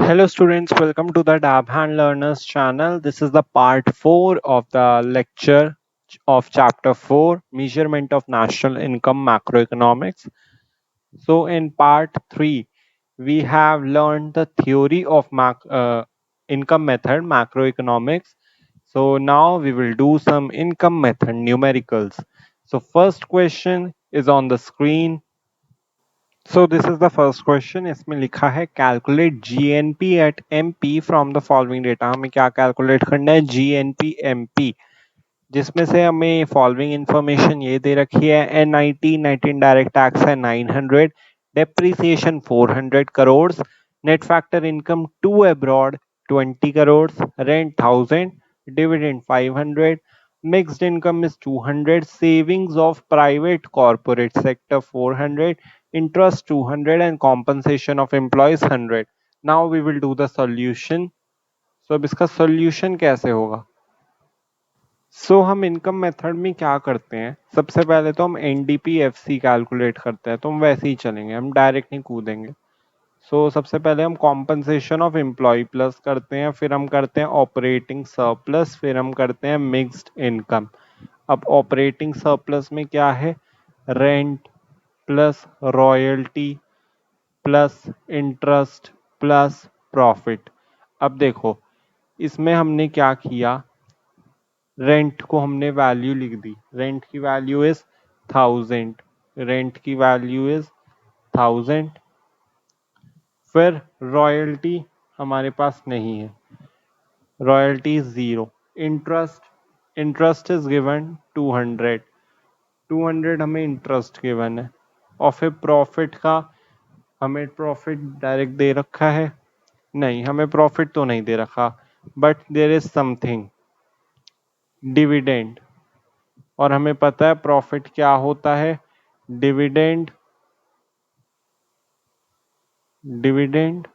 Hello students, welcome to the Dabhan Learners channel. This is the part 4 of the lecture of chapter 4, Measurement of National Income Macroeconomics. So in part 3, we have learned the theory of income method macroeconomics. So now we will do some income method numericals. So first question is on the screen. So this is the first question. इसमें लिखा है calculate GNP at MP from the following data. हमें क्या calculate करना है? GNP MP, जिसमें से हमें फॉलोइंग इंफॉर्मेशन ये दे रखी है. NIT नेट इनडायरेक्ट टैक्स है 900, depreciation 400 crore, net factor income to abroad 20 crore, rent 1000, dividend 500, mixed income is 200, savings of private corporate sector 400, interest 200 and compensation of employees 100. Now we will do the solution. So अब इसका solution कैसे होगा? हम income method में क्या करते हैं, सबसे पहले तो हम NDP-FC कैलकुलेट करते हैं, तो हम वैसे ही चलेंगे, हम डायरेक्ट नहीं कूदेंगे. सबसे पहले हम कॉम्पनसेशन ऑफ एम्प्लॉय प्लस करते हैं, फिर हम करते हैं ऑपरेटिंग सरप्लस, फिर हम करते हैं मिक्स्ड इनकम. अब ऑपरेटिंग सरप्लस में क्या है? Rent plus royalty plus interest plus profit. अब देखो, इसमें हमने क्या किया, रेंट को हमने वैल्यू लिख दी. रेंट की वैल्यू इज 1000, रेंट की वैल्यू इज 1000. फिर रॉयल्टी हमारे पास नहीं है, royalty is 0. Interest, interest is given 200, 200 हमें इंटरेस्ट गिवन है. और फिर प्रॉफिट का, हमें प्रॉफिट डायरेक्ट दे रखा है? नहीं, हमें प्रॉफिट तो नहीं दे रखा, but there is something, dividend. और हमें पता है प्रॉफिट क्या होता है, dividend, dividend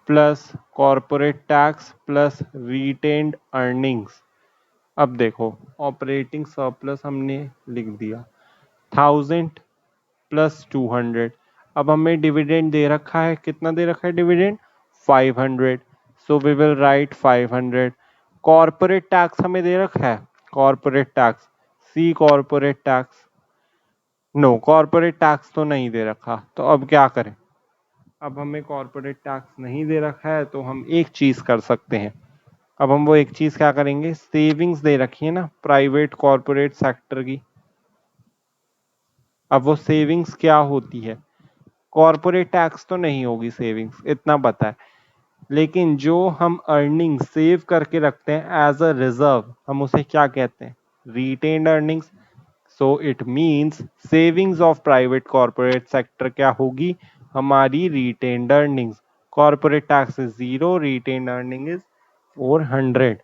plus corporate tax plus retained earnings. अब देखो, ऑपरेटिंग सरप्लस हमने लिख दिया 1000 प्लस 200. अब हमें डिविडेंड दे रखा है, कितना दे रखा है dividend? 500. So we will write 500. Corporate tax हमें दे रखा है, corporate tax, see corporate tax. No, corporate tax तो नहीं दे रखा, तो अब क्या करें? अब हमें कॉर्पोरेट टैक्स नहीं दे रखा है, तो हम एक चीज कर सकते हैं. अब हम वो एक चीज क्या करेंगे, सेविंग्स दे रखी है ना प्राइवेट कॉर्पोरेट सेक्टर की. अब वो सेविंग्स क्या होती है? कॉर्पोरेट टैक्स तो नहीं होगी सेविंग्स, इतना पता है. लेकिन जो हम अर्निंग सेव करके रखते हैं एज अ रिजर्व, हम उसे क्या कहते हैं? Retained earnings. So it means savings of private corporate sector क्या होगी? हमारी retained earnings. Corporate tax is 0, retained earning is 400.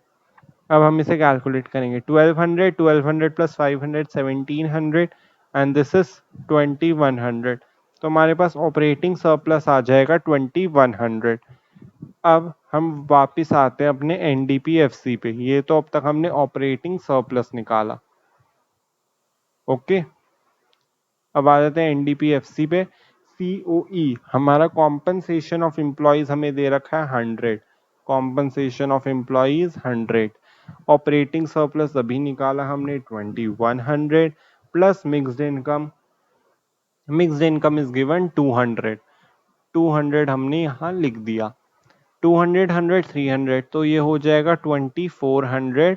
अब हम इसे कैलकुलेट करेंगे. 1200, 1200 प्लस 500 1700 एंड दिस इज 2100. तो हमारे पास ऑपरेटिंग सरप्लस आ जाएगा 2100. अब हम वापस आते हैं अपने NDP-FC पे. ये तो अब तक हमने ऑपरेटिंग सरप्लस निकाला. ओके, अब आ जाते हैं NDP-FC पे. COE हमारा कॉम्पनसेशन ऑफ एम्प्लॉयज हमें दे रखा है 100, compensation of employees 100. Operating surplus अभी निकाला हमने 2100 plus mixed income, mixed income is given 200, 200 हमने यहाँ लिख दिया. 200 100 300, तो ये हो जाएगा 2400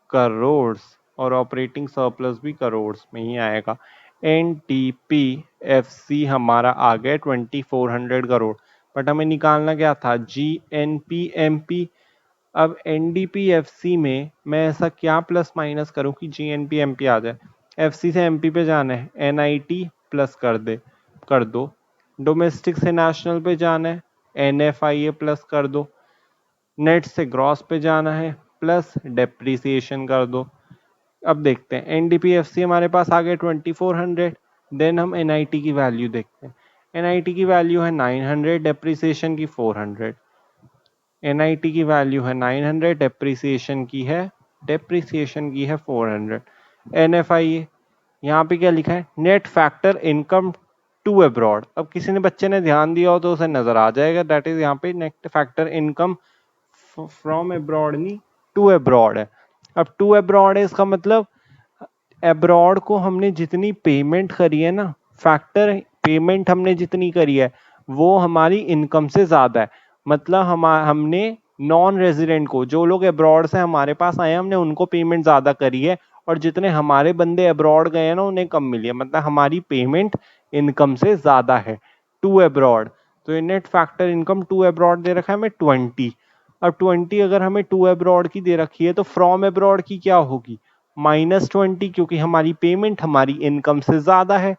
करोड़. और ऑपरेटिंग सरप्लस भी करोड़ में ही आएगा. NDP-FC हमारा आ गया 2400 करोड़, बट हमें निकालना क्या था? GNP-MP. अब NDP-FC में मैं ऐसा क्या प्लस माइनस करूं कि GNP-MP आ जाए? FC से MP पे जाना है, NIT प्लस कर दो. डोमेस्टिक से नेशनल पे जाना है, NFIA प्लस कर दो. नेट से ग्रॉस पे जाना है, प्लस डेप्रिसिएशन कर दो. अब देखते हैं, NDP-FC हमारे पास आ गए 2400. देन हम NIT की वैल्यू देखते हैं. NIT की वैल्यू है 900, डेप्रिसिएशन की 400. NIT की वैल्यू है 900, डेप्रिसिएशन की है 400. NFIA यहाँ पे क्या लिखा है? Net factor income to abroad. अब किसी ने बच्चे ने ध्यान दिया हो तो उसे नजर आ जाएगा, दैट इज यहाँ पे net factor income from abroad नहीं टू अब्रॉड है। अब टू अब्रॉड है इसका मतलब अब्रॉड को हमने जितनी पेमेंट करी है ना, फैक्टर पेमेंट हमने जितनी करी है वो हमारी इनकम से ज्यादा है। मतलब हमने नॉन रेजिडेंट को, जो लोग अब्रॉड से हमारे पास आए हैं, हमने उनको पेमेंट ज्यादा करी है, और जितने हमारे बंदे अब्रॉड गए हैं ना उन्हें कम मिली है। मतलब हमारी पेमेंट इनकम से ज्यादा है टू अब्रॉड। तो ये net factor income to abroad दे रखा है हमें 20। अब 20 अगर हमें टू अब्रॉड की दे रखी है तो फ्रॉम अब्रॉड की क्या होगी, -20, क्योंकि हमारी पेमेंट हमारी इनकम से ज्यादा है।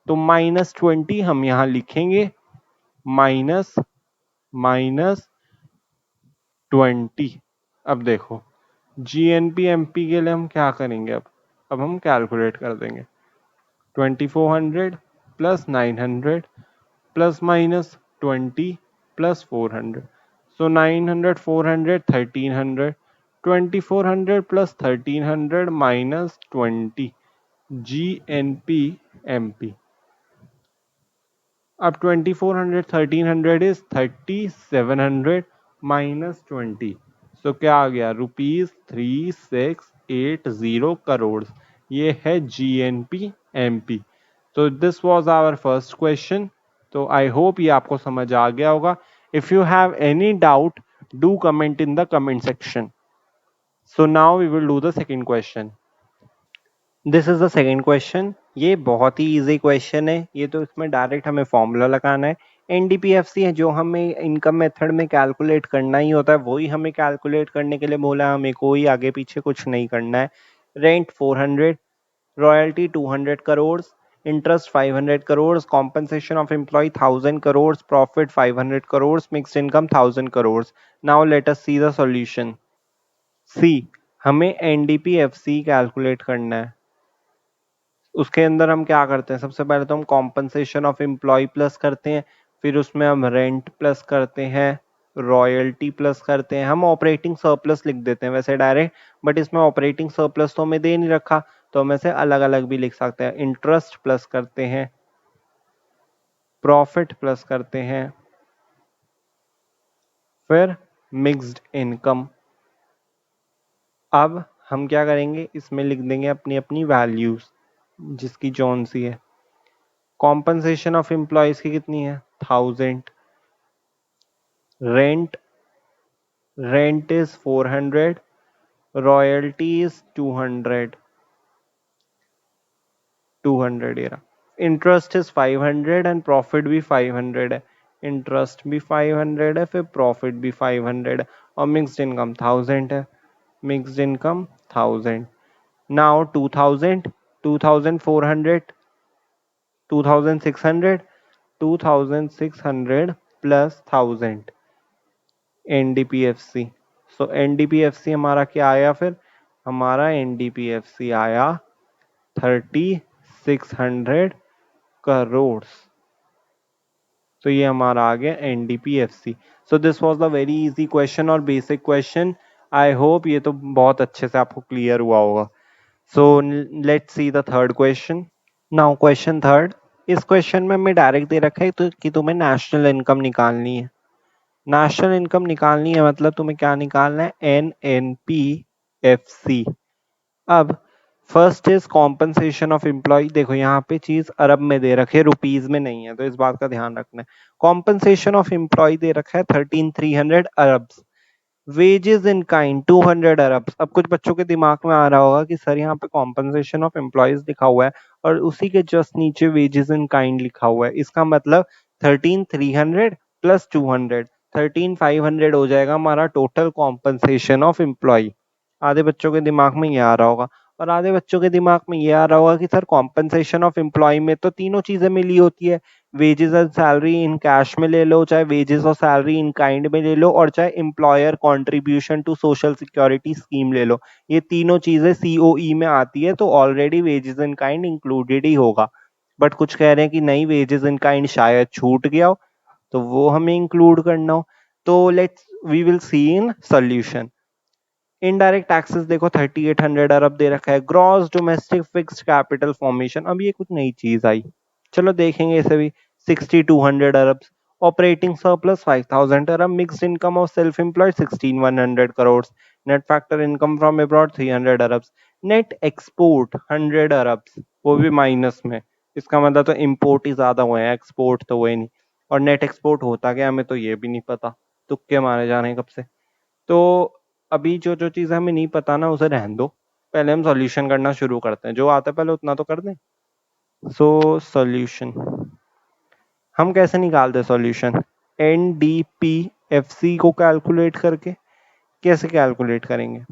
तो -20 हम यहां लिखेंगे, माइनस माइनस 20। अब देखो जीएनपी एमपी के लिए हम क्या करेंगे, अब हम कैलकुलेट कर देंगे। 2400 प्लस 900 प्लस माइनस 20 प्लस 400। सो 900 400 1300, 2400 प्लस 1300 माइनस 20 GNP MP। अब 2400 1300 इज 3700 माइनस 20। सो क्या आ गया, ₹3680 करोड़। ये है GNP MP। तो this was our first question. तो आई होप ये आपको समझ आ गया होगा। If you have any doubt do comment in the comment section. So now we will do the second question. This is the second question. ये बहुत ही easy question है। ये तो इसमें डायरेक्ट हमें फॉर्मूला लगाना है। एनडीपीएफसी है जो हमें इनकम मेथड में कैलकुलेट करना ही होता है, वही हमें कैलकुलेट करने के लिए बोला है। हमें कोई आगे पीछे कुछ नहीं करना है। Rent 400, royalty 200 crore, interest 500 crore, compensation of employ 1000 crore, profit 500 crore, mixed income 1000 crore. Now let us see the solution. See, हमें एनडीपीएफसी कैलकुलेट करना है। उसके अंदर हम क्या करते हैं, सबसे पहले तो हम कॉम्पनसेशन ऑफ एम्प्लॉय प्लस करते हैं, फिर उसमें हम रेंट प्लस करते हैं, रॉयल्टी प्लस करते हैं, हम ऑपरेटिंग सरप्लस लिख देते हैं वैसे डायरेक्ट, बट इसमें ऑपरेटिंग सरप्लस तो हमें दे नहीं रखा, तो हम ऐसे अलग अलग भी लिख सकते हैं। इंटरेस्ट प्लस करते हैं, प्रॉफिट प्लस करते हैं, फिर मिक्स्ड इनकम। अब हम क्या करेंगे, इसमें लिख देंगे अपनी अपनी वैल्यूज जिसकी जौन सी है। कॉम्पनसेशन ऑफ एम्प्लॉयज की कितनी है, 1000। Rent, rent is 400, royalty is 200, 200 ये रहा। इंटरेस्ट इज 500 एंड प्रॉफिट भी 500 है। इंटरेस्ट भी 500 है, फिर प्रॉफिट भी 500 है, और मिक्स्ड इनकम 1000 है। Mixed income 1000। Now 2000, 2400, 2600, 2600 plus 1000 NDPFC. सो एनडीपीएफसी हमारा क्या आया, फिर हमारा एनडीपीएफसी आया 3600 करोड़। तो ये हमारा आ गया NDPFC. So this was the very easy question और बेसिक क्वेश्चन। आई होप ये तो बहुत अच्छे से आपको क्लियर हुआ होगा। So let's see the third question. Now question third. इस क्वेश्चन में हमें डायरेक्ट दे रखा है तो कि तुम्हें नेशनल इनकम निकालनी है। नेशनल इनकम निकालनी है मतलब तुम्हें क्या निकालना है, एनएनपीएफसी। अब first is compensation of employee. देखो यहाँ पे चीज अरब में दे रखे, रुपीज में नहीं है, तो इस बात का ध्यान रखना है। कॉम्पनसेशन ऑफ एम्प्लॉय दे रखा है 13300 अरब। वेजेस इन काइंड 200 अरब। अब कुछ बच्चों के दिमाग में आ रहा होगा कि सर यहाँ पे कॉम्पनसेशन ऑफ एम्प्लॉयज लिखा हुआ है और उसी के जस्ट नीचे वेजेस इन काइंड लिखा हुआ है, इसका मतलब 13300 प्लस 200, 13500 हो जाएगा हमारा टोटल कॉम्पनसेशन ऑफ एम्प्लॉय। आधे बच्चों के दिमाग में ये आ रहा होगा, और आधे बच्चों के दिमाग में ये आ रहा होगा कि सर कॉम्पनसेशन ऑफ एम्प्लॉय में तो तीनों चीजें मिली होती है, wages and salary in cash में ले लो, चाहे वेजेस और सैलरी इन काइंड में ले लो, और चाहे employer contribution to social security scheme ले लो। ये तीनों चीजें सीओई में आती है, तो already wages in kind included ही होगा। बट कुछ कह रहे हैं कि नहीं, वेजेस इन काइंड शायद छूट गया हो, तो वो हमें इंक्लूड करना हो। तो let's we will see in solution. Indirect taxes देखो 3800 अरब दे रखा है। Gross domestic fixed capital formation, अब ये कुछ नई चीज आई। चलो देखेंगे इसे भी। 6200 अरब, ऑपरेटिंग सरप्लस 5000 अरब, mixed income of self employed 16100 crore, net factor income from abroad 300 अरब, नेट एक्सपोर्ट 100 अरब, वो भी माइनस में। इसका मतलब तो इम्पोर्ट ही ज्यादा हुए हैं, एक्सपोर्ट तो हुए नहीं। और नेट एक्सपोर्ट होता क्या हमें तो ये भी नहीं पता, तुक्के मारे जा रहे हैं कब से। तो अभी जो जो चीज़ हमें नहीं पता ना उसे रहने दो, पहले हम सॉल्यूशन करना शुरू करते हैं। जो आता है पहले उतना तो कर दें। सो सॉल्यूशन हम कैसे निकालते हैं सॉल्यूशन? एनडीपीएफसी को कैलकुलेट करके। कैसे कैलकुलेट करेंगे?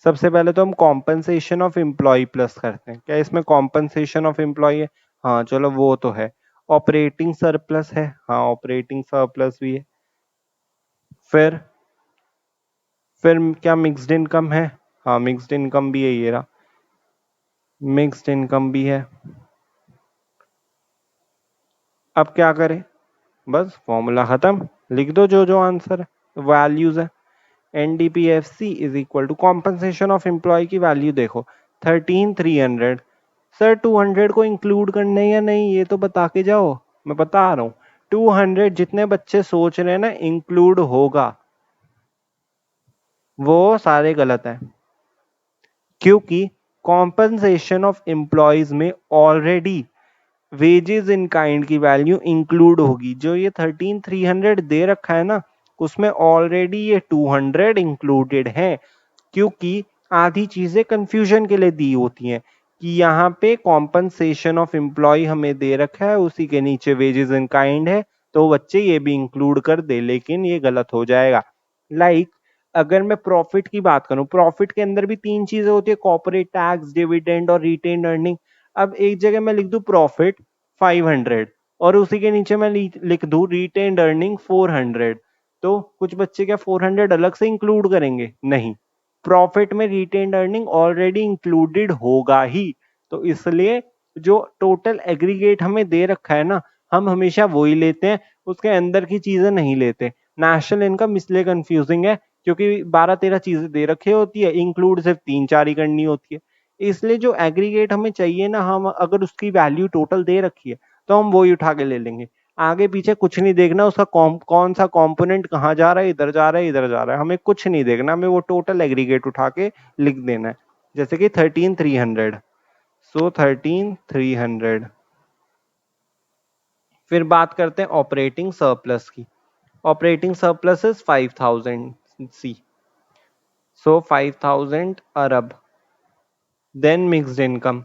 सबसे पहले तो हम कॉम्पनसेशन ऑफ एम्प्लॉय प्लस करते हैं। क्या इसमें कॉम्पनसेशन ऑफ एम्प्लॉय है? हाँ चलो वो तो है। ऑपरेटिंग सरप्लस है? हाँ ऑपरेटिंग सरप्लस भी है। फिर फिर क्या मिक्स्ड इनकम है? हाँ मिक्स्ड इनकम भी है, ये रहा मिक्स्ड इनकम भी है। अब क्या करें? बस फॉर्मूला खत्म, लिख दो जो जो आंसर है, वैल्यूज है। NDPFC is equal to compensation of employ की वैल्यू देखो 13300। सर 200 को इंक्लूड करना है या नहीं ये तो बता के जाओ। मैं बता रहा हूँ 200 जितने बच्चे सोच रहे हैं ना इंक्लूड होगा, वो सारे गलत हैं। क्योंकि कॉम्पनसेशन ऑफ एम्प्लॉयज में ऑलरेडी वेजेस इन काइंड की वैल्यू इंक्लूड होगी। जो ये 13300 दे रखा है ना उसमें ऑलरेडी ये 200 इंक्लूडेड है। क्योंकि आधी चीजें कंफ्यूजन के लिए दी होती हैं कि यहाँ पे कॉम्पनसेशन ऑफ एम्प्लॉय हमें दे रखा है, उसी के नीचे वेजेस इन काइंड है, तो बच्चे ये भी इंक्लूड कर दे, लेकिन ये गलत हो जाएगा। लाइक अगर मैं प्रॉफिट की बात करूं, प्रॉफिट के अंदर भी तीन चीजें होती है, कॉर्पोरेट टैक्स, डिविडेंड और रिटेन अर्निंग। अब एक जगह मैं लिख दूं प्रॉफिट 500 और उसी के नीचे मैं लिख दूं रिटेन अर्निंग 400, तो कुछ बच्चे क्या 400 अलग से इंक्लूड करेंगे? नहीं, प्रॉफिट में रिटेन अर्निंग ऑलरेडी इंक्लूडेड होगा ही। तो इसलिए जो टोटल एग्रीगेट हमें दे रखा है ना हम हमेशा वही लेते हैं, उसके अंदर की चीजें नहीं लेते। नेशनल इनकम इसलिए कंफ्यूजिंग है क्योंकि 12-13 चीजें दे रखी होती है, इंक्लूड सिर्फ 3-4 ही करनी होती है। इसलिए जो एग्रीगेट हमें चाहिए ना, हम अगर उसकी वैल्यू टोटल दे रखी है तो हम वही उठा के ले लेंगे। आगे पीछे कुछ नहीं देखना, उसका कौन सा कंपोनेंट कहाँ जा रहा है, इधर जा रहा है इधर जा रहा है, हमें कुछ नहीं देखना, हमें वो टोटल एग्रीगेट उठा के लिख देना है। जैसे कि 13300, सो 13300। फिर बात करते हैं ऑपरेटिंग सरप्लस की। Operating surplus is 5000 C, so 5000 अरब। Then mixed income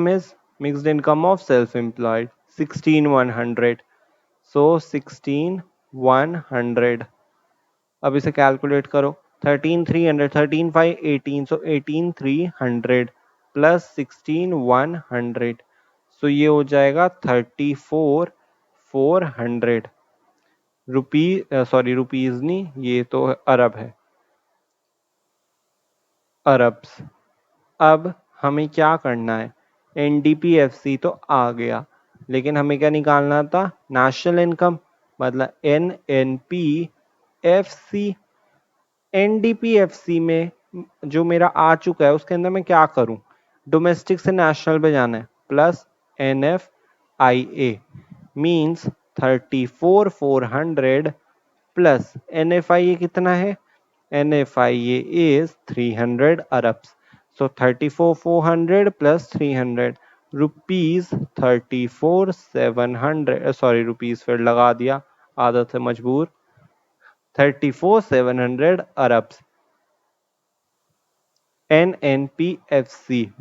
is mixed income of self employed 16100, so 16100। अब इसे कैलकुलेट करो 13300, 13518, सो 18300 प्लस 16100, सो ये हो जाएगा 34400 रुपी, सॉरी रुपीज नहीं, ये तो अरब है, अरब्स। अब हमें क्या करना है? एनडीपीएफसी तो आ गया, लेकिन हमें क्या निकालना था? नेशनल इनकम, मतलब एनएनपीएफसी। एनडीपीएफसी में जो मेरा आ चुका है उसके अंदर मैं क्या करूं? डोमेस्टिक से नेशनल पे जाना है, plus NFIA means 34400 plus NFIA कितना है? NFIA is 300 Arabs, so 34400 plus 300 rupees 34700, sorry rupees फिर लगा दिया, आदत से मजबूर, 34700 अरब्स। एनएनपीएफसी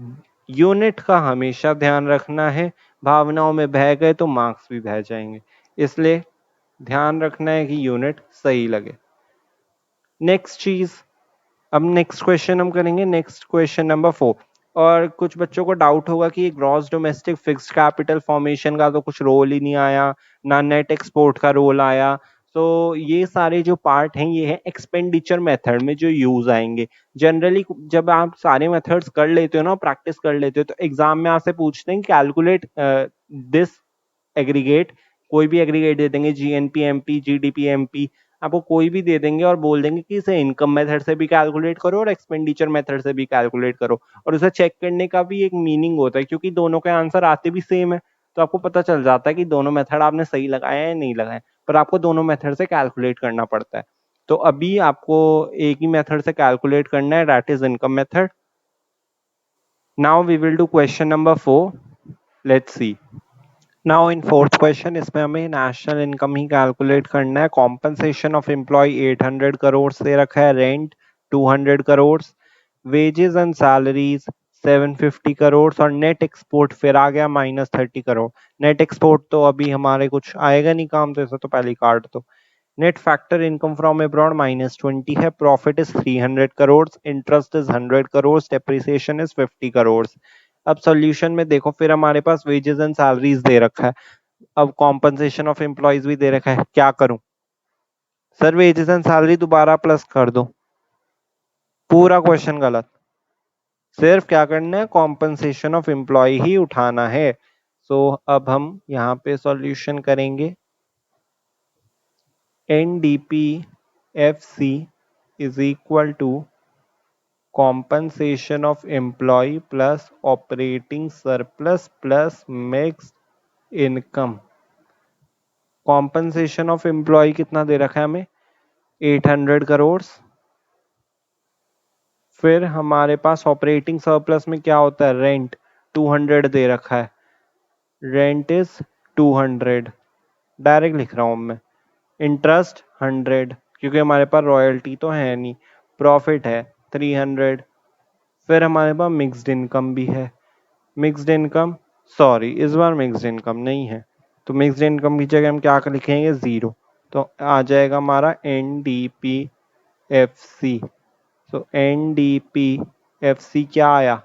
यूनिट का हमेशा ध्यान रखना है, भावनाओं में बह गए तो मार्क्स भी बह जाएंगे, इसलिए ध्यान रखना है कि यूनिट सही लगे। नेक्स्ट चीज, अब नेक्स्ट क्वेश्चन हम करेंगे, नेक्स्ट क्वेश्चन नंबर 4। और कुछ बच्चों को डाउट होगा कि gross domestic fixed capital formation का तो कुछ रोल ही नहीं आया, ना नेट एक्सपोर्ट का रोल आया। तो ये सारे जो पार्ट हैं ये है एक्सपेंडिचर मेथड में जो यूज आएंगे। जनरली जब आप सारे मेथड्स कर लेते हो ना, प्रैक्टिस कर लेते हो, तो एग्जाम में आपसे पूछते हैं कैलकुलेट दिस एग्रीगेट, कोई भी एग्रीगेट दे देंगे, जीएनपी एमपी, जीडीपी एमपी, आपको कोई भी दे देंगे और बोल देंगे कि इसे इनकम मेथड से भी कैलकुलेट करो और एक्सपेंडिचर मेथड से भी कैलकुलेट करो, और उसे चेक करने का भी एक मीनिंग होता है क्योंकि दोनों के आंसर आते भी सेम है, तो आपको पता चल जाता है कि दोनों मेथड आपने सही लगाए या नहीं लगाए, पर आपको दोनों मेथड से कैलकुलेट करना पड़ता है। तो अभी आपको एक ही मेथड से कैलकुलेट करना है, that is income method. Now we will do question number 4। Let's see. Now in fourth question, इसमें हमें नेशनल इनकम ही कैलकुलेट करना है। कॉम्पनसेशन ऑफ एम्प्लॉय 800 करोड़ से रखा है, rent 200 crore, wages and salaries 750 crore, और नेट एक्सपोर्ट फिर आ गया -30 करोड़। नेट एक्सपोर्ट तो अभी हमारे कुछ आएगा नहीं काम, तो ऐसा तो पहले काट दो। Net factor income from abroad -20 है, profit is 300 crore, interest is 100 crore, depreciation is 50 crore. अब सॉल्यूशन में देखो, फिर हमारे पास वेजेस एंड सैलरीज दे रखा है, अब कॉम्पनसेशन ऑफ एम्प्लॉयज भी दे रखा है, क्या करूं सर? वेजेस एंड सैलरी दोबारा प्लस कर दो, पूरा क्वेश्चन गलत। सिर्फ क्या करना है, कॉम्पनसेशन ऑफ एम्प्लॉय ही उठाना है। सो अब हम यहाँ पे सॉल्यूशन करेंगे। NDPFC is equal to compensation of employee plus operating surplus plus mixed income। Compensation of employee कितना दे रखा है हमें? 800 करोड़। फिर हमारे पास ऑपरेटिंग सरप्लस में क्या होता है? रेंट 200 दे रखा है, रेंट इज 200, डायरेक्ट लिख रहा हूं मैं। इंटरेस्ट 100 क्योंकि हमारे पास रॉयल्टी तो है नहीं, प्रॉफिट है 300। फिर हमारे पास मिक्स्ड इनकम भी है। मिक्स्ड इनकम, सॉरी इस बार मिक्स्ड इनकम नहीं है, तो मिक्स्ड इनकम की जगह हम क्या लिखेंगे? 0। तो आ जाएगा हमारा NDPFC। तो NDPFC क्या आया?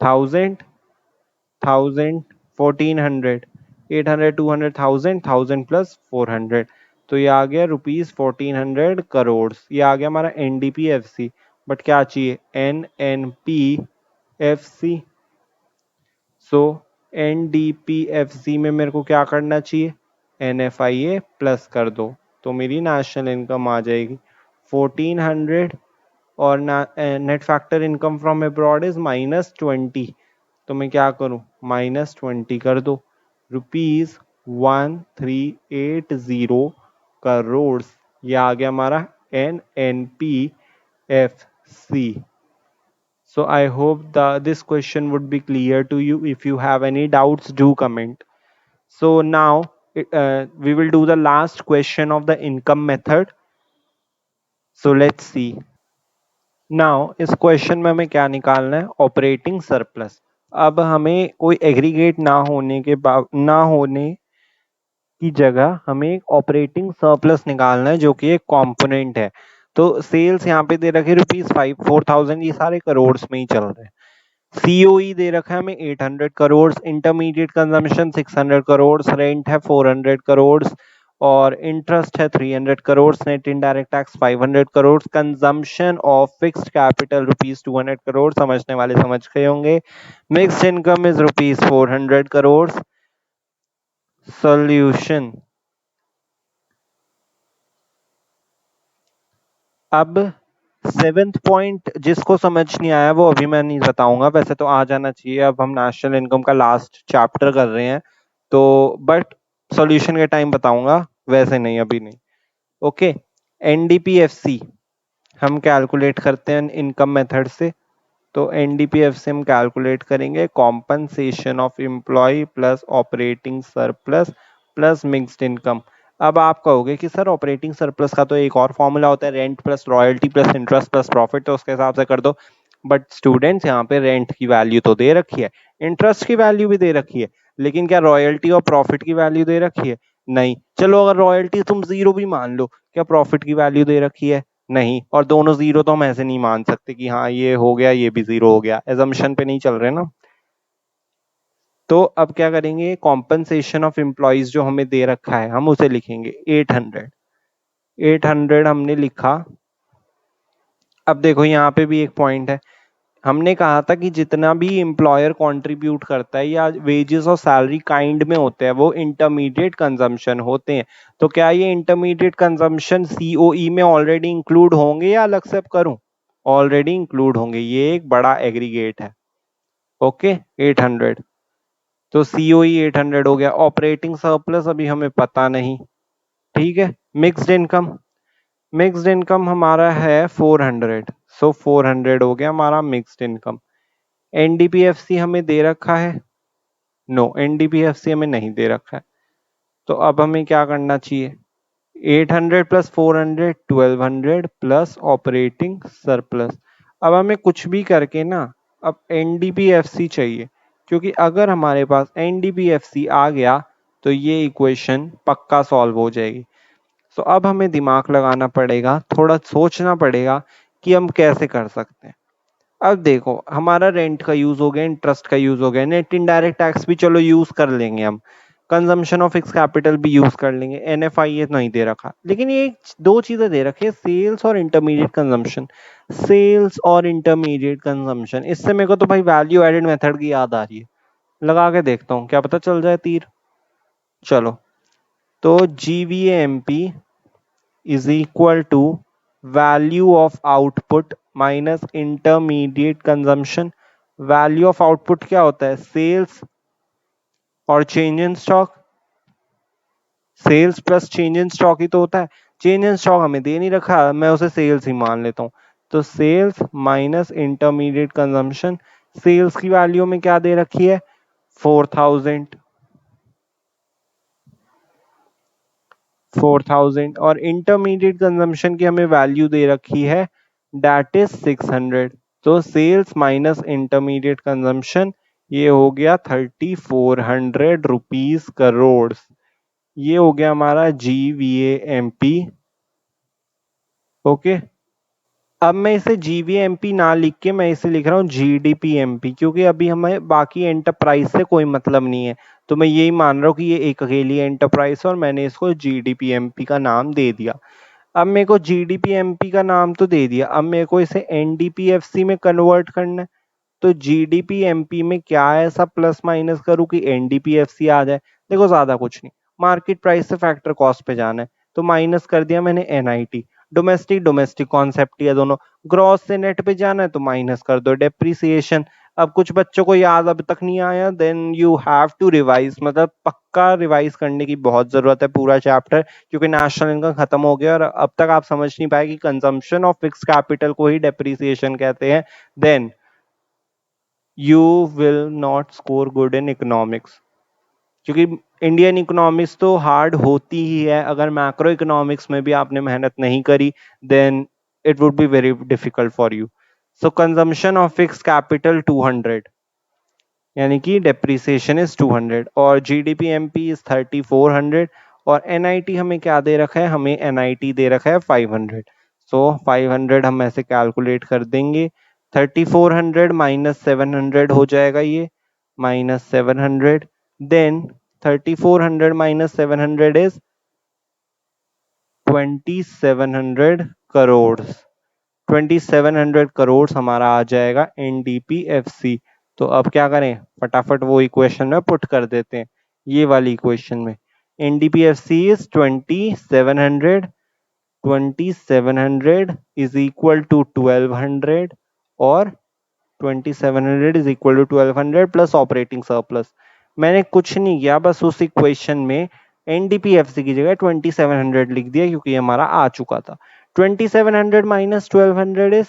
1000, 1000, 1400, 800, 200, 1000 प्लस 400, तो ये आ गया ₹1400 करोड़। ये आ गया हमारा NDPFC। बट क्या चाहिए? NNPFC। सो NDPFC में मेरे को क्या करना चाहिए? NFIA प्लस कर दो, तो मेरी नेशनल इनकम आ जाएगी 1400, और net factor income from abroad is -20, तो मैं क्या करूं? -20 कर दो, ₹1380 करोड़। ये आ गया हमारा NNPFC। So I hope this question would be clear to you. If you have any doubts, do comment. So now we will do the last question of the income method. So let's see. Now इस क्वेश्चन में हमें क्या निकालना है? Operating surplus. अब हमें कोई एग्रीगेट ना होने की जगह हमें एक ऑपरेटिंग सरप्लस निकालना है जो कि एक कंपोनेंट है। तो सेल्स यहाँ पे दे रखे ₹4000, ये सारे करोड़ में ही चल रहे हैं। COE दे रखा है हमें 800 crore, intermediate consumption 600 crore, rent है 400 करोड़, और इंटरेस्ट है 300 crore, net indirect tax 500 crore, consumption of fixed capital ₹200 crore, समझने वाले समझ गए होंगे। Mixed income is ₹400 crore. Solution. अब 7th पॉइंट जिसको समझ नहीं आया वो अभी मैं नहीं बताऊंगा, वैसे तो आ जाना चाहिए। अब हम नेशनल इनकम का लास्ट चैप्टर कर रहे हैं, तो बट सॉल्यूशन के टाइम बताऊंगा, वैसे नहीं, अभी नहीं। ओके, NDPFC हम कैलकुलेट करते हैं इनकम मेथड से। तो NDPFC हम कैलकुलेट करेंगे compensation of employee plus operating surplus plus mixed income. अब आप कहोगे कि सर ऑपरेटिंग सरप्लस का तो एक और फॉर्मूला होता है, rent plus royalty plus interest plus profit, तो उसके हिसाब से कर दो। बट स्टूडेंट्स, यहाँ पे रेंट की वैल्यू तो दे रखी है, इंटरेस्ट की वैल्यू भी दे रखी है, लेकिन क्या रॉयल्टी और प्रॉफिट की वैल्यू दे रखी है? नहीं। चलो अगर रॉयल्टी तुम 0 भी मान लो, क्या प्रॉफिट की वैल्यू दे रखी है? नहीं। और दोनों 0 तो हम ऐसे नहीं मान सकते कि हाँ ये हो गया ये भी 0 हो गया, एजम्पशन पे नहीं चल रहे ना। तो अब क्या करेंगे, कॉम्पनसेशन ऑफ एम्प्लॉयज जो हमें दे रखा है हम उसे लिखेंगे 800। 800 हमने लिखा। अब देखो यहाँ पे भी एक पॉइंट है, हमने कहा था कि जितना भी एम्प्लॉयर कंट्रीब्यूट करता है या वेजेस और सैलरी काइंड में होते हैं वो इंटरमीडिएट कंजम्पशन होते हैं। तो क्या ये इंटरमीडिएट कंजम्पशन सीओई में ऑलरेडी इंक्लूड होंगे या अलग से करूं? ऑलरेडी इंक्लूड होंगे, ये एक बड़ा एग्रीगेट है। ओके, 800, तो सीओई 800 हो गया। ऑपरेटिंग सरप्लस अभी हमें पता नहीं। ठीक है, मिक्स्ड इनकम, मिक्स्ड इनकम हमारा है 400, सो 400 हो गया हमारा मिक्स्ड इनकम। एनडीपीएफसी हमें दे रखा है? नो, एनडीपीएफसी हमें नहीं दे रखा है। तो अब हमें क्या करना चाहिए? 800 प्लस 400, 1200 प्लस ऑपरेटिंग सरप्लस। अब हमें कुछ भी करके ना अब एनडीपीएफसी चाहिए, क्योंकि अगर हमारे पास एनडीपीएफसी आ गया तो ये इक्वेशन पक्का सॉल्व हो जाएगी। तो अब हमें दिमाग लगाना पड़ेगा, थोड़ा सोचना पड़ेगा कि हम कैसे कर सकते हैं। अब देखो, हमारा रेंट का यूज हो गया, इंटरेस्ट का यूज हो गया, नेट इनडायरेक्ट टैक्स भी चलो यूज कर लेंगे हम, कंजम्पशन ऑफ फिक्स कैपिटल भी यूज कर लेंगे, एनएफआई ये नहीं दे रखा, लेकिन ये दो चीजें दे रखी है, सेल्स और इंटरमीडिएट कंजम्पशन। सेल्स और इंटरमीडिएट कंजम्पशन, इससे मेरे को तो भाई वैल्यू एडेड मेथड की याद आ रही है। लगा के देखता हूँ, क्या पता चल जाए तीर। चलो, तो GVMP is equal to value of output minus intermediate consumption। Value of output क्या होता है? सेल्स और change in stock. Sales plus change in stock ही तो होता है। चेंज इन स्टॉक हमें दे नहीं रखा, मैं उसे सेल्स ही मान लेता हूँ। तो sales minus intermediate consumption. Sales की वैल्यू में क्या दे रखी है? 4000, 4000, और इंटरमीडिएट कंजम्पशन की हमें वैल्यू दे रखी है, दैट इज 600। तो सेल्स माइनस इंटरमीडिएट कंजम्पशन, ये हो गया 3400 रुपीज करोड़। ये हो गया हमारा जीवीएएमपी। ओके, अब मैं इसे जीवीएमपी ना लिख के मैं इसे लिख रहा हूँ जीडीपीएमपी, क्योंकि अभी हमें बाकी एंटरप्राइज से कोई मतलब नहीं है। तो मैं यही मान रहा हूँ कि ये एक अकेली एंटरप्राइज है और मैंने इसको जीडीपीएमपी का नाम दे दिया। अब मेरे को जीडीपीएमपी का नाम तो दे दिया, अब मेरे को इसे एनडीपीएफसी में कन्वर्ट करना है। तो जीडीपीएमपी में क्या ऐसा प्लस माइनस करूं कि एनडीपीएफसी आ जाए? देखो, ज्यादा कुछ नहीं, मार्केट प्राइस से फैक्टर कॉस्ट पे जाना है। तो माइनस कर दिया मैंने एनआईटी। डोमेस्टिक डोमेस्टिक कॉन्सेप्ट ही है दोनों। ग्रॉस से नेट पे जाना है तो माइनस कर दो डेप्रिसिएशन। अब कुछ बच्चों को याद अब तक नहीं आया, then you have to revise, मतलब पक्का रिवाइज करने की बहुत जरूरत है पूरा चैप्टर, क्योंकि नेशनल इनकम खत्म हो गया और अब तक आप समझ नहीं पाए कि कंजम्पशन ऑफ फिक्स कैपिटल को ही डेप्रिसिएशन कहते हैं। Then you will not score good in economics, क्योंकि इंडियन इकोनॉमिक्स तो हार्ड होती ही है। अगर मैक्रो इकोनॉमिक्स में भी आपने मेहनत नहीं करी, then it would be very difficult for you. So consumption of fix capital 200, यानी कि डेप्रिसिएशन इज 200, और जीडीपीएमपी इज 3400, और एनआईटी हमें क्या दे रखा है? हमें एनआईटी दे रखा है 500। सो 500 हम ऐसे कैलकुलेट कर देंगे। 3400 माइनस 700 हो जाएगा ये, minus 700। Then 3400 minus 700 is 2700 crore. 2700 crore हमारा आ जाएगा एनडीपीएफसी। तो अब क्या करें? फटाफट वो इक्वेशन में पुट कर देते हैं, ये वाली इक्वेशन में। NDPFC is 2700, 2700 is equal to 1200, और 2700 is equal to 1200 plus operating surplus. मैंने कुछ नहीं किया, बस उस इक्वेशन में एनडीपीएफसी की जगह 2700 लिख दिया, क्योंकि ये हमारा आ चुका था। 2700 minus 1200 is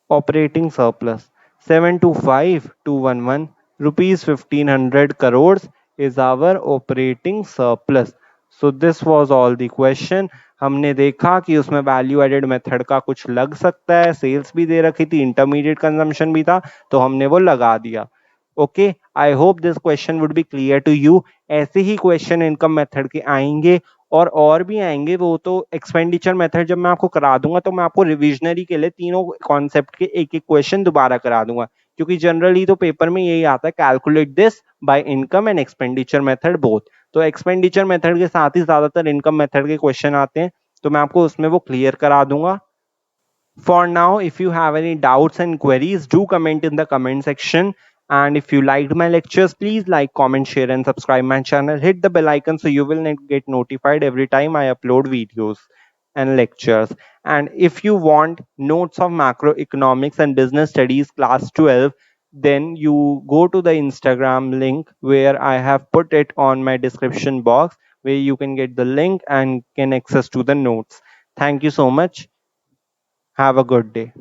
operating surplus. 725211 rupees 1500 crores is our operating surplus. So this was all the question। हमने देखा कि उसमें वैल्यू एडेड मेथड का कुछ लग सकता है, सेल्स भी दे रखी थी, इंटरमीडिएट कंजम्पशन भी था, तो हमने वो लगा दिया। Okay, I hope this question would be clear to you. ऐसे ही क्वेश्चन इनकम मेथड के आएंगे और भी आएंगे, वो तो एक्सपेंडिचर मेथड जब मैं आपको करा दूंगा तो मैं आपको रिविजनरी के लिए तीनों कॉन्सेप्ट के एक एक क्वेश्चन दोबारा करा दूंगा, क्योंकि जनरली तो पेपर में यही आता है, calculate this by income and expenditure method both. तो एक्सपेंडिचर मेथड के साथ ही ज्यादातर इनकम मेथड के क्वेश्चन आते हैं, तो मैं आपको उसमें वो क्लियर करा दूंगा। For now, if you have any doubts and queries, do comment in the comment section. And if you liked my lectures, please like, comment, share, and subscribe my channel. Hit the bell icon so you will get notified every time I upload videos and lectures. And if you want notes of macroeconomics and business studies class 12, then you go to the Instagram link where I have put it on my description box, where you can get the link and can access to the notes. Thank you so much. Have a good day.